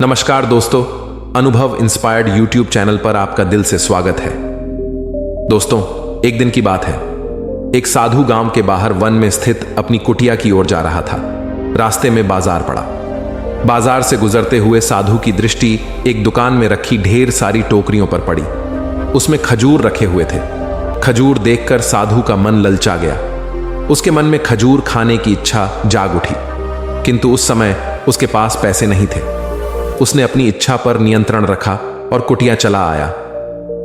नमस्कार दोस्तों, अनुभव इंस्पायर्ड यूट्यूब चैनल पर आपका दिल से स्वागत है। दोस्तों, एक दिन की बात है। एक साधु गांव के बाहर वन में स्थित अपनी कुटिया की ओर जा रहा था। रास्ते में बाजार पड़ा। बाजार से गुजरते हुए साधु की दृष्टि एक दुकान में रखी ढेर सारी टोकरियों पर पड़ी। उसमें खजूर रखे हुए थे। खजूर देखकर साधु का मन ललचा गया। उसके मन में खजूर खाने की इच्छा जाग उठी, किंतु उस समय उसके पास पैसे नहीं थे। उसने अपनी इच्छा पर नियंत्रण रखा और कुटिया चला आया।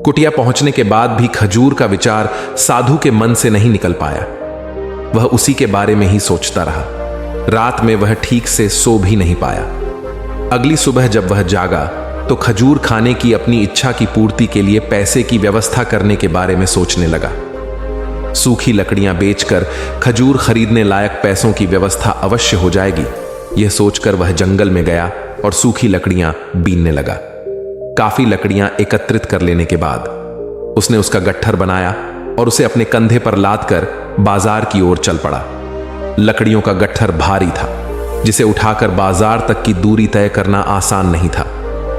कुटिया पहुंचने के बाद भी खजूर का विचार साधु के मन से नहीं निकल पाया। वह उसी के बारे में ही सोचता रहा। रात में वह ठीक से सो भी नहीं पाया। अगली सुबह जब वह जागा तो खजूर खाने की अपनी इच्छा की पूर्ति के लिए पैसे की व्यवस्था करने के बारे में सोचने लगा। सूखी लकड़ियां बेचकर खजूर खरीदने लायक पैसों की व्यवस्था अवश्य हो जाएगी, यह सोचकर वह जंगल में गया और सूखी लकड़ियां बीनने लगा। काफी लकड़ियां एकत्रित कर लेने के बाद उसने उसका गट्ठर बनाया और उसे अपने कंधे पर लाद कर बाजार की ओर चल पड़ा। लकड़ियों का गट्ठर भारी था, जिसे उठाकर बाजार तक की दूरी तय करना आसान नहीं था,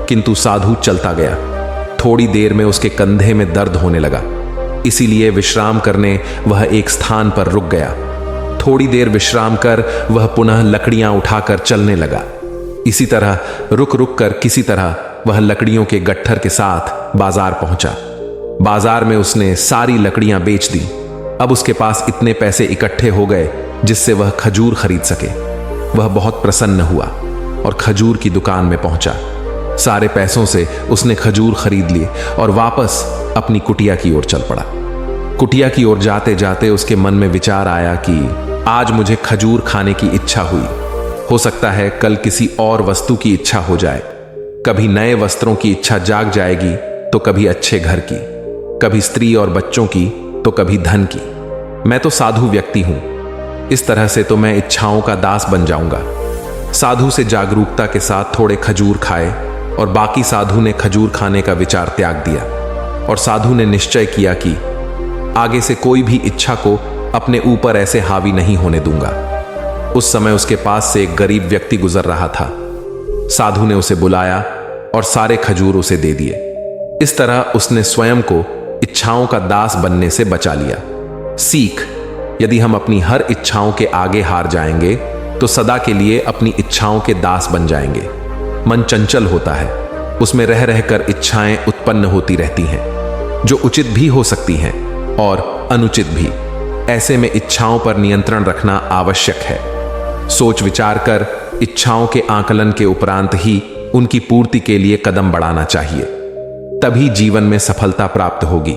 किंतु साधु चलता गया। थोड़ी देर में उसके कंधे में दर्द होने लगा, इसीलिए विश्राम करने वह एक स्थान पर रुक गया। थोड़ी देर विश्राम कर वह पुनः लकड़ियां उठाकर चलने लगा। इसी तरह रुक रुक कर किसी तरह वह लकड़ियों के गट्ठर के साथ बाजार पहुंचा। बाजार में उसने सारी लकड़ियां बेच दी। अब उसके पास इतने पैसे इकट्ठे हो गए जिससे वह खजूर खरीद सके। वह बहुत प्रसन्न हुआ और खजूर की दुकान में पहुंचा। सारे पैसों से उसने खजूर खरीद लिए और वापस अपनी कुटिया की ओर चल पड़ा। कुटिया की ओर जाते जाते उसके मन में विचार आया कि आज मुझे खजूर खाने की इच्छा हुई। हो सकता है कल किसी और वस्तु की इच्छा हो जाए। कभी नए वस्त्रों की इच्छा जाग जाएगी तो कभी अच्छे घर की, कभी स्त्री और बच्चों की तो कभी धन की। मैं तो साधु व्यक्ति हूं, इस तरह से तो मैं इच्छाओं का दास बन जाऊंगा। साधु से जागरूकता के साथ थोड़े खजूर खाए और बाकी साधु ने खजूर खाने का विचार त्याग दिया और साधु ने निश्चय किया कि आगे से कोई भी इच्छा को अपने ऊपर ऐसे हावी नहीं होने दूंगा। उस समय उसके पास से एक गरीब व्यक्ति गुजर रहा था। साधु ने उसे बुलाया और सारे खजूर उसे दे दिए। इस तरह उसने स्वयं को इच्छाओं का दास बनने से बचा लिया। सीख: यदि हम अपनी हर इच्छाओं के आगे हार जाएंगे तो सदा के लिए अपनी इच्छाओं के दास बन जाएंगे। मन चंचल होता है, उसमें रह रहकर इच्छाएं उत्पन्न होती रहती हैं, जो उचित भी हो सकती हैं और अनुचित भी। ऐसे में इच्छाओं पर नियंत्रण रखना आवश्यक है। सोच विचार कर इच्छाओं के आकलन के उपरांत ही उनकी पूर्ति के लिए कदम बढ़ाना चाहिए, तभी जीवन में सफलता प्राप्त होगी।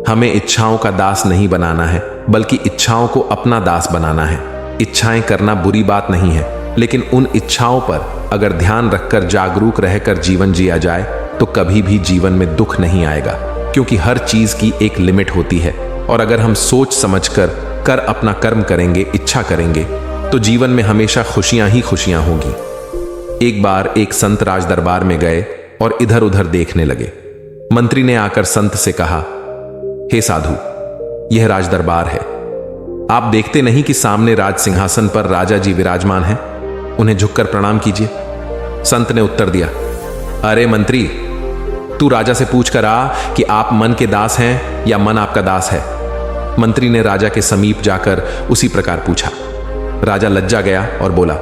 हमें इच्छाओं का दास नहीं बनाना है, बल्कि इच्छाओं को अपना दास बनाना है। इच्छाएं करना बुरी बात नहीं है, लेकिन उन इच्छाओं पर अगर ध्यान रखकर जागरूक रहकर जीवन जिया जाए तो कभी भी जीवन में दुख नहीं आएगा, क्योंकि हर चीज की एक लिमिट होती है। और अगर हम सोच समझकर कर अपना कर्म करेंगे, इच्छा करेंगे, तो जीवन में हमेशा खुशियां ही खुशियां होंगी। एक बार एक संत राज दरबार में गए और इधर उधर देखने लगे। मंत्री ने आकर संत से कहा, हे साधु, यह राज दरबार है। आप देखते नहीं कि सामने राज सिंहासन पर राजा जी विराजमान हैं? उन्हें झुककर प्रणाम कीजिए। संत ने उत्तर दिया, अरे मंत्री, तू राजा से पूछ कर आ कि आप मन के दास हैं या मन आपका दास है। मंत्री ने राजा के समीप जाकर उसी प्रकार पूछा। राजा लज्जा गया और बोला,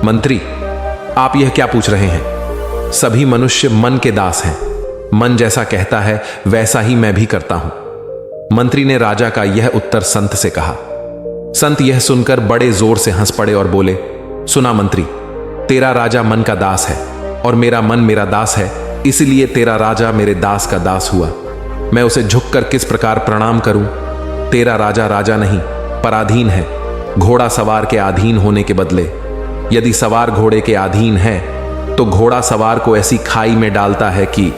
मंत्री, आप यह क्या पूछ रहे हैं? सभी मनुष्य मन के दास हैं। मन जैसा कहता है वैसा ही मैं भी करता हूं। मंत्री ने राजा का यह उत्तर संत से कहा। संत यह सुनकर बड़े जोर से हंस पड़े और बोले, सुना मंत्री, तेरा राजा मन का दास है और मेरा मन मेरा दास है, इसलिए तेरा राजा मेरे दास का दास हुआ। मैं उसे झुककर किस प्रकार प्रणाम करूं? तेरा राजा राजा नहीं, पराधीन है। घोड़ा सवार के अधीन होने के बदले यदि सवार घोड़े के अधीन है तो घोड़ा सवार को ऐसी खाई में डालता है कि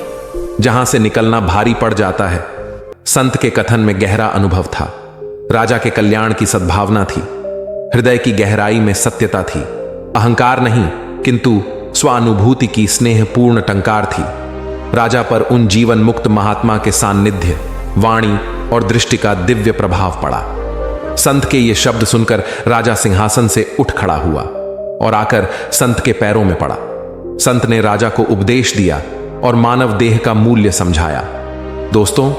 जहां से निकलना भारी पड़ जाता है। संत के कथन में गहरा अनुभव था। राजा के कल्याण की सद्भावना थी। हृदय की गहराई में सत्यता थी। अहंकार नहीं, किंतु स्वानुभूति की स्नेहपूर्ण टंकार थी। राजा पर उन जीवन मुक्त महात्मा के सान्निध्य, वाणी और दृष्टि का दिव्य प्रभाव पड़ा। संत के ये शब्द सुनकर राजा सिंहासन से उठ खड़ा हुआ और आकर संत के पैरों में पड़ा। संत ने राजा को उपदेश दिया और मानव देह का मूल्य समझाया। दोस्तों,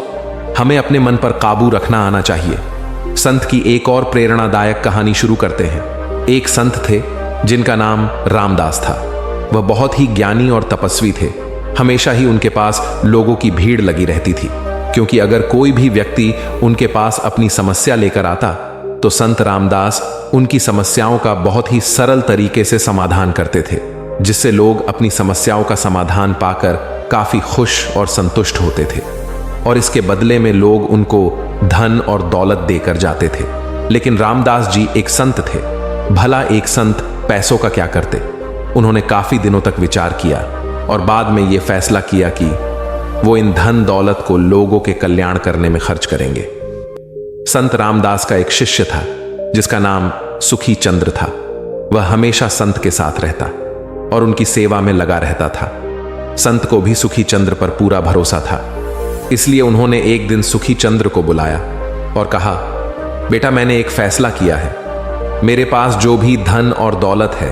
हमें अपने मन पर काबू रखना आना चाहिए। संत की एक और प्रेरणादायक कहानी शुरू करते हैं। एक संत थे जिनका नाम रामदास था। वह बहुत ही ज्ञानी और तपस्वी थे। हमेशा ही उनके पास लोगों की भीड़ लगी रहती थी, क्योंकि अगर कोई भी व्यक्ति उनके पास अपनी समस्या लेकर आता तो संत रामदास उनकी समस्याओं का बहुत ही सरल तरीके से समाधान करते थे, जिससे लोग अपनी समस्याओं का समाधान पाकर काफी खुश और संतुष्ट होते थे। और इसके बदले में लोग उनको धन और दौलत देकर जाते थे। लेकिन रामदास जी एक संत थे। भला एक संत पैसों का क्या करते? उन्होंने काफी दिनों तक विचार किया और बाद में यह फैसला किया कि वो इन धन दौलत को लोगों के कल्याण करने में खर्च करेंगे। संत रामदास का एक शिष्य था जिसका नाम सुखी चंद्र था। वह हमेशा संत के साथ रहता और उनकी सेवा में लगा रहता था। संत को भी सुखी चंद्र पर पूरा भरोसा था, इसलिए उन्होंने एक दिन सुखी चंद्र को बुलाया और कहा, बेटा, मैंने एक फैसला किया है। मेरे पास जो भी धन और दौलत है,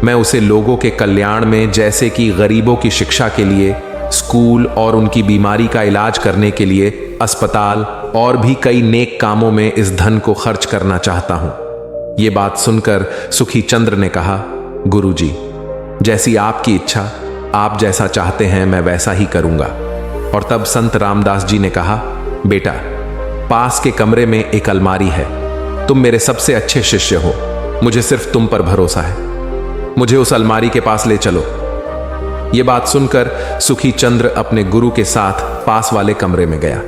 मैं उसे लोगों के कल्याण में, जैसे कि गरीबों की शिक्षा के लिए, स्कूल और उनकी बीमारी का इलाज करने के लिए अस्पताल और भी कई नेक कामों में इस धन को खर्च करना चाहता हूं। ये बात सुनकर सुखी चंद्र ने कहा, गुरुजी, जैसी आपकी इच्छा, आप जैसा चाहते हैं मैं वैसा ही करूंगा। और तब संत रामदास जी ने कहा, बेटा, पास के कमरे में एक अलमारी है। तुम मेरे सबसे अच्छे शिष्य हो, मुझे सिर्फ तुम पर भरोसा है। मुझे उस अलमारी के पास ले चलो। यह बात सुनकर सुखी चंद्र अपने गुरु के साथ पास वाले कमरे में गया।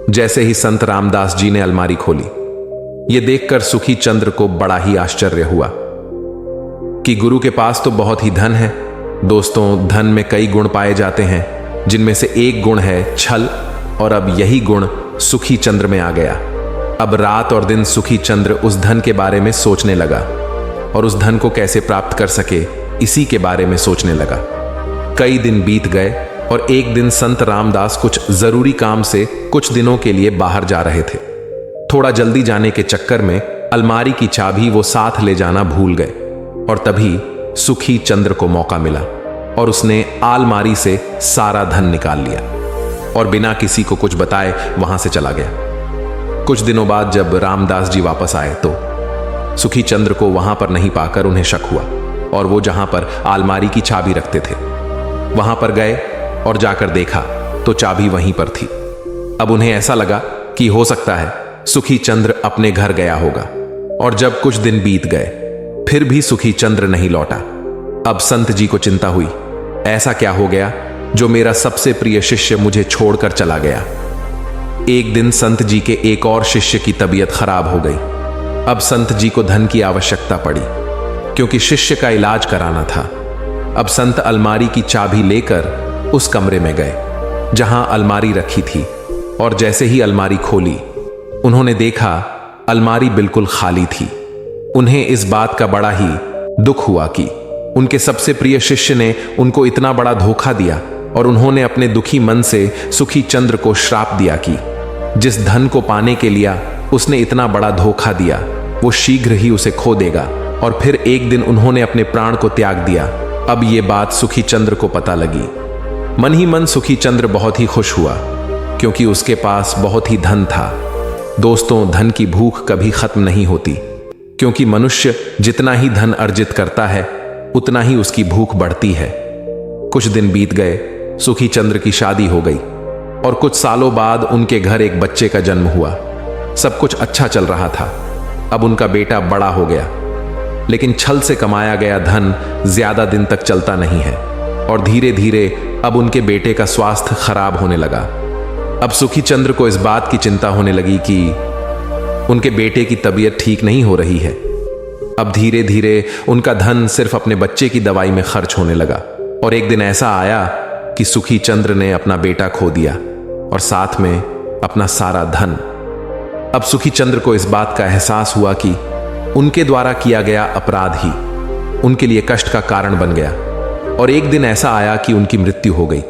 जैसे ही संत रामदास जी ने अलमारी खोली, यह देखकर सुखी चंद्र को बड़ा ही आश्चर्य हुआ कि गुरु के पास तो बहुत ही धन है। दोस्तों, धन में कई गुण पाए जाते हैं, जिनमें से एक गुण है छल, और अब यही गुण सुखी चंद्र में आ गया। अब रात और दिन सुखी चंद्र उस धन के बारे में सोचने लगा और उस धन को कैसे प्राप्त कर सके, इसी के बारे में सोचने लगा। कई दिन बीत गए और एक दिन संत रामदास कुछ जरूरी काम से कुछ दिनों के लिए बाहर जा रहे थे। थोड़ा जल्दी जाने के चक्कर में अलमारी की चाबी वो साथ ले जाना भूल गए और तभी सुखी चंद्र को मौका मिला और उसने अलमारी से सारा धन निकाल लिया और बिना किसी को कुछ बताए वहां से चला गया। कुछ दिनों बाद जब रामदास जी वापस आए तो सुखी चंद्र को वहां पर नहीं पाकर उन्हें शक हुआ और वो जहां पर अलमारी की चाबी रखते थे वहां पर गए और जाकर देखा तो चाबी वहीं पर थी। अब उन्हें ऐसा लगा कि हो सकता है सुखी चंद्र अपने घर गया होगा। और जब कुछ दिन बीत गए फिर भी सुखी चंद्र नहीं लौटा। अब संत जी को चिंता हुई, ऐसा क्या हो गया जो मेरा सबसे प्रिय शिष्य मुझे छोड़कर चला गया। एक दिन संत जी के एक और शिष्य की तबीयत खराब हो गई। अब संत जी को धन की आवश्यकता पड़ी क्योंकि शिष्य का इलाज कराना था। अब संत अलमारी की चाबी लेकर उस कमरे में गए जहां अलमारी रखी थी और जैसे ही अलमारी खोली उन्होंने देखा अलमारी बिल्कुल खाली थी। उन्हें इस बात का बड़ा ही दुख हुआ कि उनके सबसे प्रिय शिष्य ने उनको इतना बड़ा धोखा दिया और उन्होंने अपने दुखी मन से सुखी चंद्र को श्राप दिया कि जिस धन को पाने के लिए उसने इतना बड़ा धोखा दिया वो शीघ्र ही उसे खो देगा। और फिर एक दिन उन्होंने अपने प्राण को त्याग दिया। अब ये बात सुखी चंद्र को पता लगी। मन ही मन सुखी चंद्र बहुत ही खुश हुआ क्योंकि उसके पास बहुत ही धन था। दोस्तों, धन की भूख कभी खत्म नहीं होती क्योंकि मनुष्य जितना ही धन अर्जित करता है उतना ही उसकी भूख बढ़ती है। कुछ दिन बीत गए, सुखी चंद्र की शादी हो गई और कुछ सालों बाद उनके घर एक बच्चे का जन्म हुआ। सब कुछ अच्छा चल रहा था। अब उनका बेटा बड़ा हो गया, लेकिन छल से कमाया गया धन ज्यादा दिन तक चलता नहीं है और धीरे धीरे अब उनके बेटे का स्वास्थ्य खराब होने लगा। अब सुखी चंद्र को इस बात की चिंता होने लगी कि उनके बेटे की तबीयत ठीक नहीं हो रही है। अब धीरे धीरे उनका धन सिर्फ अपने बच्चे की दवाई में खर्च होने लगा और एक दिन ऐसा आया कि सुखी चंद्र ने अपना बेटा खो दिया और साथ में अपना सारा धन। अब सुखी चंद्र को इस बात का एहसास हुआ कि उनके द्वारा किया गया अपराध ही उनके लिए कष्ट का कारण बन गया और एक दिन ऐसा आया कि उनकी मृत्यु हो गई।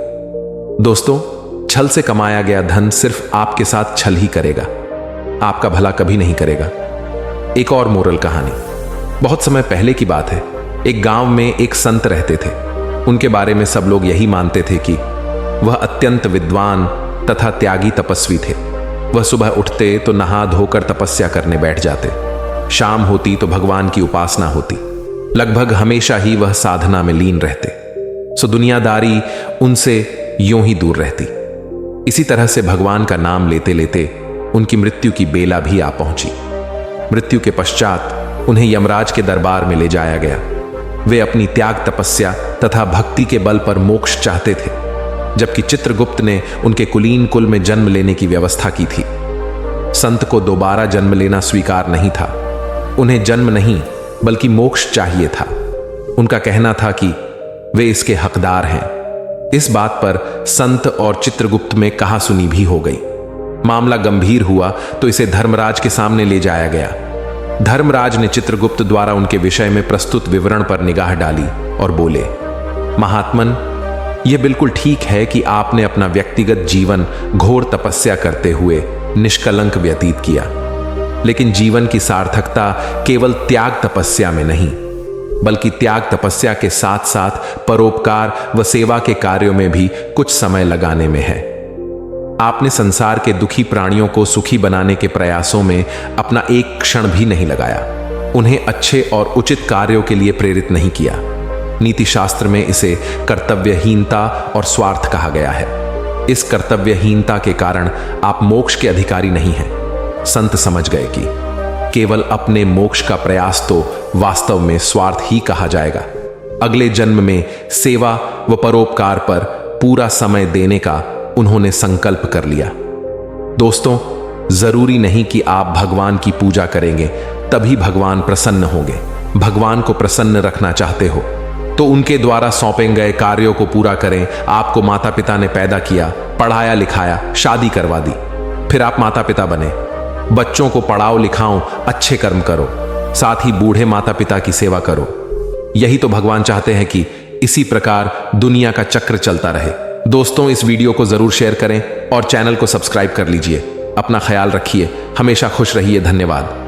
दोस्तों, छल से कमाया गया धन सिर्फ आपके साथ छल ही करेगा, आपका भला कभी नहीं करेगा। एक और मोरल कहानी। बहुत समय पहले की बात है। एक गांव में एक संत रहते थे। उनके बारे में सब लोग यही मानते थे कि वह अत्यंत विद्वान तथा त्यागी तपस्वी थे। वह सुबह उठते तो नहा धोकर तपस्या करने बैठ जाते, शाम होती तो भगवान की उपासना होती। लगभग हमेशा ही वह साधना में लीन रहते, सो दुनियादारी उनसे यूं ही दूर रहती। इसी तरह से भगवान का नाम लेते लेते उनकी मृत्यु की बेला भी आ पहुंची। मृत्यु के पश्चात उन्हें यमराज के दरबार में ले जाया गया। वे अपनी त्याग तपस्या तथा भक्ति के बल पर मोक्ष चाहते थे, जबकि चित्रगुप्त ने उनके कुलीन कुल में जन्म लेने की व्यवस्था की थी। संत को दोबारा जन्म लेना स्वीकार नहीं था। उन्हें जन्म नहीं बल्कि मोक्ष चाहिए था। उनका कहना था कि वे इसके हकदार हैं। इस बात पर संत और चित्रगुप्त में कहासुनी भी हो गई। मामला गंभीर हुआ तो इसे धर्मराज के सामने ले जाया गया। धर्मराज ने चित्रगुप्त द्वारा उनके विषय में प्रस्तुत विवरण पर निगाह डाली और बोले, महात्मन, यह बिल्कुल ठीक है कि आपने अपना व्यक्तिगत जीवन घोर तपस्या करते हुए निष्कलंक व्यतीत किया, लेकिन जीवन की सार्थकता केवल त्याग तपस्या में नहीं बल्कि त्याग तपस्या के साथ साथ परोपकार व सेवा के कार्यों में भी कुछ समय लगाने में है। आपने संसार के दुखी प्राणियों को सुखी बनाने के प्रयासों में अपना एक क्षण भी नहीं लगाया, उन्हें अच्छे और उचित कार्यों के लिए प्रेरित नहीं किया। नीति शास्त्र में इसे कर्तव्यहीनता और स्वार्थ कहा गया है। इस कर्तव्यहीनता के कारण आप मोक्ष के अधिकारी नहीं हैं। संत समझ गए कि केवल अपने मोक्ष का प्रयास तो वास्तव में स्वार्थ ही कहा जाएगा। अगले जन्म में सेवा व परोपकार पर पूरा समय देने का उन्होंने संकल्प कर लिया। दोस्तों, जरूरी नहीं कि आप भगवान की पूजा करेंगे तभी भगवान प्रसन्न होंगे। भगवान को प्रसन्न रखना चाहते हो तो उनके द्वारा सौंपे गए कार्यों को पूरा करें। आपको माता पिता ने पैदा किया, पढ़ाया लिखाया, शादी करवा दी, फिर आप माता पिता बने। बच्चों को पढ़ाओ लिखाओ, अच्छे कर्म करो, साथ ही बूढ़े माता पिता की सेवा करो। यही तो भगवान चाहते हैं कि इसी प्रकार दुनिया का चक्र चलता रहे। दोस्तों, इस वीडियो को जरूर शेयर करें और चैनल को सब्सक्राइब कर लीजिए। अपना ख्याल रखिए, हमेशा खुश रहिए। धन्यवाद।